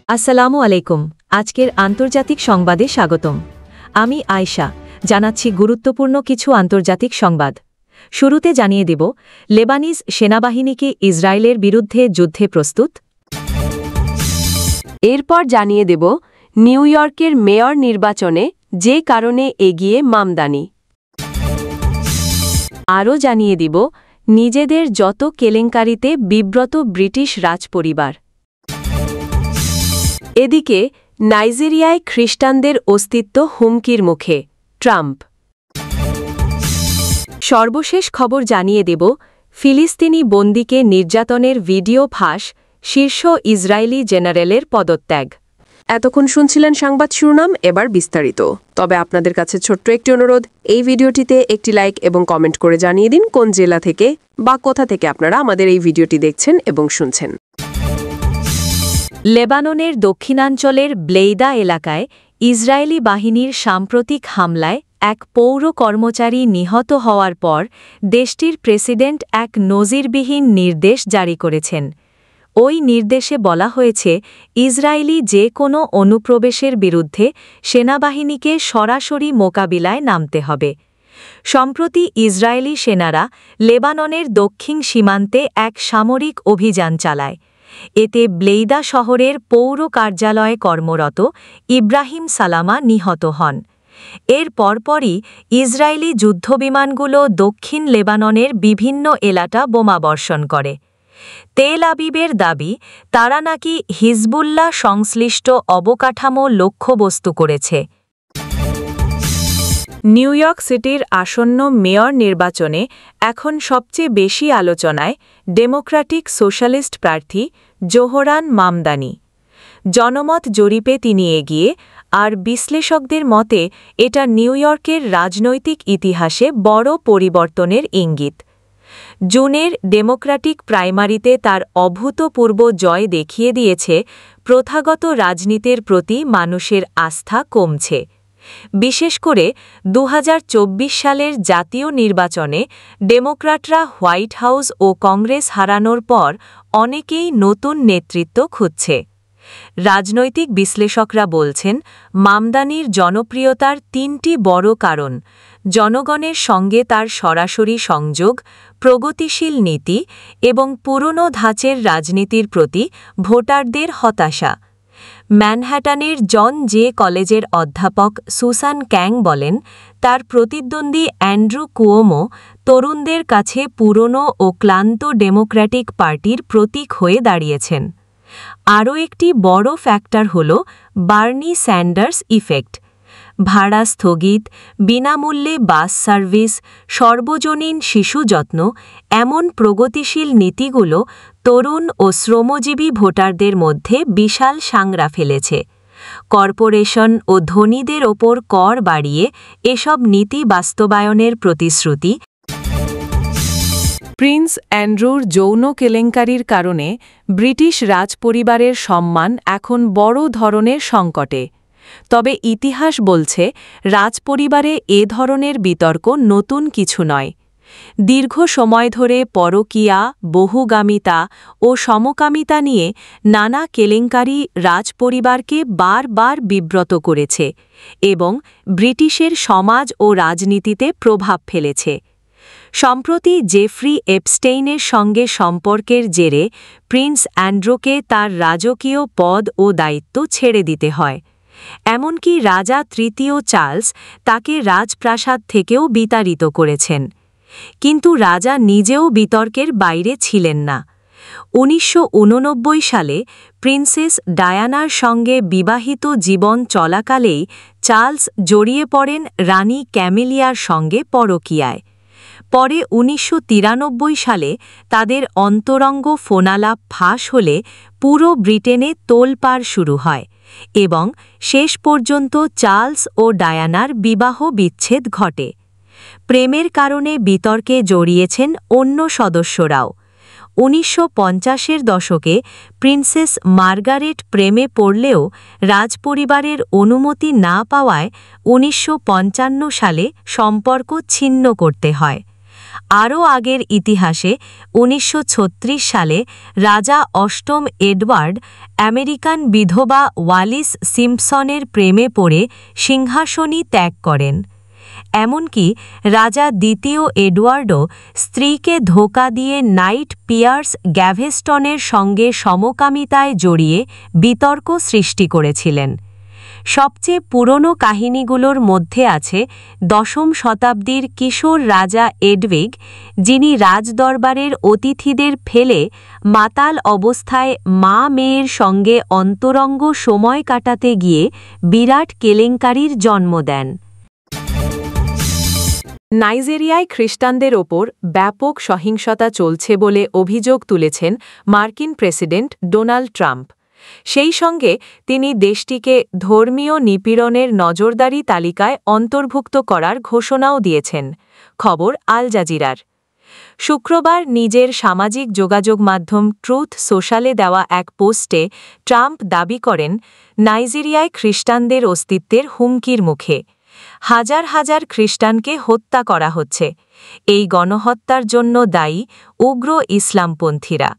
আসসালামু আলাইকুম। আজকের আন্তর্জাতিক সংবাদে স্বাগতম। আমি আয়শা, জানাচ্ছি গুরুত্বপূর্ণ কিছু আন্তর্জাতিক সংবাদ। শুরুতে জানিয়ে দেব, লেবানিজ সেনাবাহিনীকে ইসরায়েলের বিরুদ্ধে যুদ্ধে প্রস্তুত। এরপর জানিয়ে দেব, নিউ ইয়র্কের মেয়র নির্বাচনে যে কারণে এগিয়ে মামদানি। আরও জানিয়ে দিব, নিজেদের যত কেলেঙ্কারিতে বিব্রত ব্রিটিশ রাজপরিবার। এদিকে নাইজেরিয়ায় খ্রিস্টানদের অস্তিত্ব হুমকির মুখে, ট্রাম্প। সর্বশেষ খবর জানিয়ে দেব, ফিলিস্তিনি বন্দীকে নির্যাতনের ভিডিও ফাঁস, শীর্ষ ইসরায়েলি জেনারেলের পদত্যাগ। এতক্ষণ শুনছিলেন সংবাদ শিরোনাম, এবার বিস্তারিত। তবে আপনাদের কাছে ছোট্ট একটি অনুরোধ, এই ভিডিওটিতে একটি লাইক এবং কমেন্ট করে জানিয়ে দিন কোন জেলা থেকে বা কোথা থেকে আপনারা আমাদের এই ভিডিওটি দেখছেন এবং শুনছেন। লেবাননের দক্ষিণাঞ্চলের ব্লেইদা এলাকায় ইসরায়েলি বাহিনীর সাম্প্রতিক হামলায় এক পৌর কর্মচারী নিহত হওয়ার পর দেশটির প্রেসিডেন্ট এক নজিরবিহীন নির্দেশ জারি করেছেন। ওই নির্দেশে বলা হয়েছে, ইসরায়েলি যে কোনো অনুপ্রবেশের বিরুদ্ধে সেনাবাহিনীকে সরাসরি মোকাবিলায় নামতে হবে। সম্প্রতি ইসরায়েলি সেনারা লেবাননের দক্ষিণ সীমান্তে এক সামরিক অভিযান চালায়। এতে ব্লেইদা শহরের পৌর কার্যালয়ে কর্মরত ইব্রাহিম সালামা নিহত হন। এর পরপরই ইসরায়েলি যুদ্ধবিমানগুলো দক্ষিণ লেবাননের বিভিন্ন এলাকা বোমাবর্ষণ করে। তেল আবিবের দাবি, তারা নাকি হিজবুল্লাহ সংশ্লিষ্ট অবকাঠামো লক্ষ্যবস্তু করেছে। নিউ ইয়র্ক সিটির আসন্ন মেয়র নির্বাচনে এখন সবচেয়ে বেশি আলোচনায় ডেমোক্র্যাটিক সোশ্যালিস্ট প্রার্থী জোহরান মামদানি। জনমত জরিপে তিনি এগিয়ে, আর বিশ্লেষকদের মতে এটা নিউ ইয়র্কের রাজনৈতিক ইতিহাসে বড় পরিবর্তনের ইঙ্গিত। জুনের ডেমোক্র্যাটিক প্রাইমারিতে তার অভূতপূর্ব জয় দেখিয়ে দিয়েছে প্রথাগত রাজনীতির প্রতি মানুষের আস্থা কমছে। বিশেষ করে ২০২৪ সালের জাতীয় নির্বাচনে ডেমোক্র্যাটরা হোয়াইট হাউস ও কংগ্রেস হারানোর পর অনেকেই নতুন নেতৃত্ব খুঁজছে। রাজনৈতিক বিশ্লেষকরা বলছেন, মামদানির জনপ্রিয়তার তিনটি বড় কারণ: জনগণের সঙ্গে তার সরাসরি সংযোগ, প্রগতিশীল নীতি এবং পুরনো ধাঁচের রাজনীতির প্রতি ভোটারদের হতাশা। ম্যানহ্যাটানের জন জে কলেজের অধ্যাপক সুসান ক্যাং বলেন, তার প্রতিদ্বন্দ্বী অ্যান্ড্রু কুওমো তরুণদের কাছে পুরনো ও ক্লান্ত ডেমোক্র্যাটিক পার্টির প্রতীক হয়ে দাঁড়িয়েছেন। আরও একটি বড় ফ্যাক্টর হল বার্নি স্যান্ডার্স ইফেক্ট। ভাড়া স্থগিত, বিনামূল্যে বাস সার্ভিস, সর্বজনীন শিশু যত্ন, এমন প্রগতিশীল নীতিগুলো তরুণ ও শ্রমজীবী ভোটারদের মধ্যে বিশাল সাংরা ফেলেছে। কর্পোরেশন ও ধনীদের ওপর কর বাড়িয়ে এসব নীতি বাস্তবায়নের প্রতিশ্রুতি। প্রিন্স অ্যান্ড্রুর যৌন কেলেঙ্কারির কারণে ব্রিটিশ রাজপরিবারের সম্মান এখন বড় ধরনের সংকটে। তবে ইতিহাস বলছে, রাজপরিবারে এ ধরনের বিতর্ক নতুন কিছু নয়। দীর্ঘ সময় ধরে পরকীয়া, বহুগামিতা ও সমকামিতা নিয়ে নানা কেলেঙ্কারি রাজপরিবারকে বারবার বিব্রত করেছে এবং ব্রিটিশের সমাজ ও রাজনীতিতে প্রভাব ফেলেছে। সম্প্রতি জেফ্রি এপস্টেইনের সঙ্গে সম্পর্কের জেরে প্রিন্স অ্যান্ড্রুকে তার রাজকীয় পদ ও দায়িত্ব ছেড়ে দিতে হয়। এমনকি রাজা তৃতীয় চার্লস তাকে রাজপ্রাসাদ থেকেও বিতাড়িত করেছেন। কিন্তু রাজা নিজেও বিতর্কের বাইরে ছিলেন না। ১৯৮৯ সালে প্রিন্সেস ডায়ানার সঙ্গে বিবাহিত জীবন চলাকালেই চার্লস জড়িয়ে পড়েন রানী ক্যামিলিয়ার সঙ্গে পরকীয়ায়। পরে ১৯৯৩ সালে তাদের অন্তরঙ্গ ফোনালাপ ফাঁস হলে পুরো ব্রিটেনে তোলপাড় শুরু হয় এবং শেষ পর্যন্ত চার্লস ও ডায়ানার বিবাহ বিচ্ছেদ ঘটে। প্রেমের কারণে বিতর্কে জড়িয়েছেন অন্য সদস্যরাও। ১৯৫০-এর দশকে প্রিন্সেস মার্গারেট প্রেমে পড়লেও রাজপরিবারের অনুমতি না পাওয়ায় ১৯৫৫ সালে সম্পর্ক ছিন্ন করতে হয়। আরও আগের ইতিহাসে ১৯৩৬ সালে রাজা অষ্টম এডওয়ার্ড আমেরিকান বিধবা ওয়ালিস সিম্পসনের প্রেমে পড়ে সিংহাসনই ত্যাগ করেন। এমনকি রাজা দ্বিতীয় এডওয়ার্ডও স্ত্রীকে ধোঁকা দিয়ে নাইট পিয়ার্স গ্যাভেস্টনের সঙ্গে সমকামিতায় জড়িয়ে বিতর্ক সৃষ্টি করেছিলেন। সবচেয়ে পুরনো কাহিনীগুলোর মধ্যে আছে দশম শতাব্দীর কিশোর রাজা এডভিগ, যিনি রাজদরবারের অতিথিদের ফেলে মাতাল অবস্থায় মা মেয়ের সঙ্গে অন্তরঙ্গ সময় কাটাতে গিয়ে বিরাট কেলেঙ্কারির জন্ম দেন। নাইজেরিয়ায় খ্রিস্টানদের ওপর ব্যাপক সহিংসতা চলছে বলে অভিযোগ তুলেছেন মার্কিন প্রেসিডেন্ট ডোনাল্ড ট্রাম্প। সেই সঙ্গে তিনি দেশটিকে ধর্মীয় নিপীড়নের নজরদারি তালিকায় অন্তর্ভুক্ত করার ঘোষণাও দিয়েছেন। খবর আল জাজিরার। শুক্রবার নিজের সামাজিক যোগাযোগ মাধ্যম ট্রুথ সোশ্যালে দেওয়া এক পোস্টে ট্রাম্প দাবি করেন, নাইজেরিয়ায় খ্রিস্টানদের অস্তিত্বের হুমকির মুখে। হাজার হাজার খ্রিস্টানকে হত্যা করা হচ্ছে। এই গণহত্যার জন্য দায়ী উগ্র ইসলামপন্থীরা।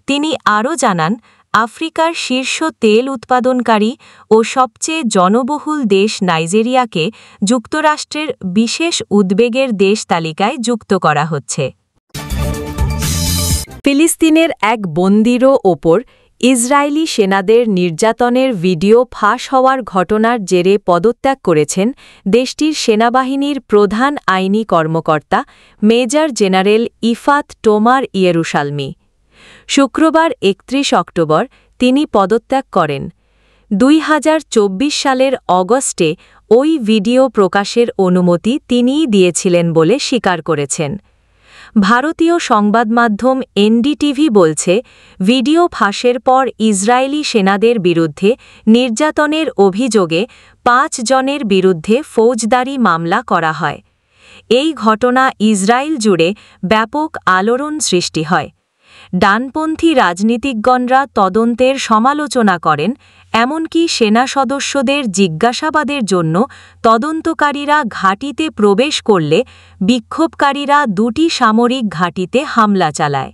তিনি আরও জানান, আফ্রিকার শীর্ষ তেল উৎপাদনকারী ও সবচেয়ে জনবহুল দেশ নাইজেরিয়াকে যুক্তরাষ্ট্রের বিশেষ উদ্বেগের দেশ তালিকায় যুক্ত করা হচ্ছে। ফিলিস্তিনের এক বন্দীরও ওপর ইসরায়েলি সেনাদের নির্যাতনের ভিডিও ফাঁস হওয়ার ঘটনার জেরে পদত্যাগ করেছেন দেশটির সেনাবাহিনীর প্রধান আইনি কর্মকর্তা মেজর জেনারেল ইফাত টোমার ইয়েরুশালমি। শুক্রবার ৩১ অক্টোবর তিনি পদত্যাগ করেন। ২০২৪ সালের অগস্টে ওই ভিডিও প্রকাশের অনুমতি তিনিই দিয়েছিলেন বলে স্বীকার করেছেন। ভারতীয় সংবাদমাধ্যম এনডিটিভি বলছে, ভিডিও ফাঁসের পর ইসরায়েলি সেনাদের বিরুদ্ধে নির্যাতনের অভিযোগে ৫ জনের বিরুদ্ধে ফৌজদারি মামলা করা হয়। এই ঘটনা ইসরায়েল জুড়ে ব্যাপক আলোড়ন সৃষ্টি হয়। ডানপন্থী রাজনীতিজ্ঞরা তদন্তের সমালোচনা করেন, এমনকি সেনা সদস্যদের জিজ্ঞাসাবাদের জন্য তদন্তকারীরা ঘাঁটিতে প্রবেশ করলে বিক্ষোভকারীরা দুটি সামরিক ঘাঁটিতে হামলা চালায়।